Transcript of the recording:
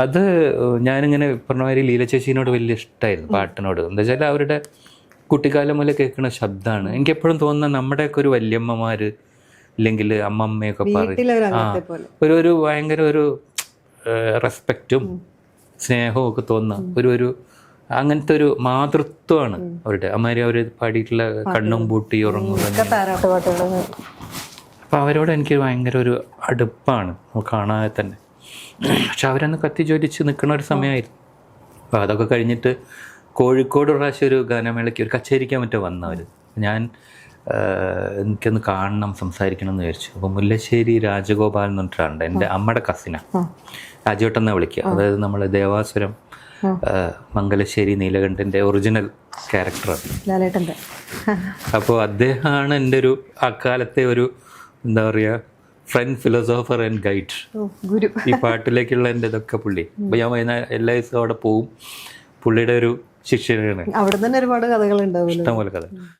അത് ഞാനിങ്ങനെ പറഞ്ഞ മാതിരി ലീല ചേച്ചീനോട് വലിയ ഇഷ്ടമായിരുന്നു പാട്ടിനോട്. എന്താ വെച്ചാൽ അവരുടെ കുട്ടിക്കാലം മുതലേ കേൾക്കുന്ന ശബ്ദമാണ്. എനിക്കെപ്പോഴും തോന്നുന്നത് നമ്മുടെയൊക്കെ ഒരു വല്യമ്മമാർ ഇല്ലെങ്കിൽ അമ്മമ്മയൊക്കെ പറയും ഒരു ഭയങ്കര ഒരു റെസ്പെക്റ്റും സ്നേഹവും ഒക്കെ തോന്നുന്ന ഒരു അങ്ങനത്തെ ഒരു മാതൃത്വമാണ് അവരുടെ. അമ്മാരി അവർ പാടിയിട്ടുള്ള കണ്ണും പൂട്ടി ഉറങ്ങുക. അപ്പോൾ അവരോട് എനിക്ക് ഭയങ്കര ഒരു അടുപ്പാണ് കാണാതെ തന്നെ. പക്ഷെ അവരന്ന് കത്തിജ്വലിച്ച് നിൽക്കുന്ന ഒരു സമയമായിരുന്നു. അപ്പോൾ അതൊക്കെ കഴിഞ്ഞിട്ട് കോഴിക്കോട് പ്രാവശ്യം ഒരു ഗാനമേളയ്ക്ക് ഒരു കച്ചേരിക്കാൻ മറ്റോ വന്നവർ. ഞാൻ എനിക്കൊന്ന് കാണണം, സംസാരിക്കണം എന്ന് വിചാരിച്ചു. അപ്പോൾ മുല്ലശ്ശേരി രാജഗോപാൽ എന്ന് പറഞ്ഞിട്ടുണ്ട്, എൻ്റെ അമ്മയുടെ കസിനാണ്. രാജവട്ടെന്നാണ് വിളിക്കുക. അതായത് നമ്മൾ ദേവാസുരം മംഗലശ്ശേരി നീലകണ്ഠൻ്റെ ഒറിജിനൽ ക്യാരക്ടറാണ്. അപ്പോൾ അദ്ദേഹമാണ് എൻ്റെ ഒരു അക്കാലത്തെ ഒരു എന്താ പറയുക ഫ്രണ്ട്, ഫിലോസോഫർ ആൻഡ് ഗൈഡ്. ഈ പാട്ടിലേക്കുള്ള എൻ്റെ ഇതൊക്കെ പുള്ളി. അപ്പോൾ ഞാൻ വൈകുന്നേരം എല്ലാ ദിവസവും അവിടെ പോവും. പുള്ളിയുടെ ഒരു ശിഷ്യനാണ്. അവിടെ തന്നെ ഒരുപാട് കഥകളുണ്ടാവും, ഇഷ്ടംപോലെ കഥ.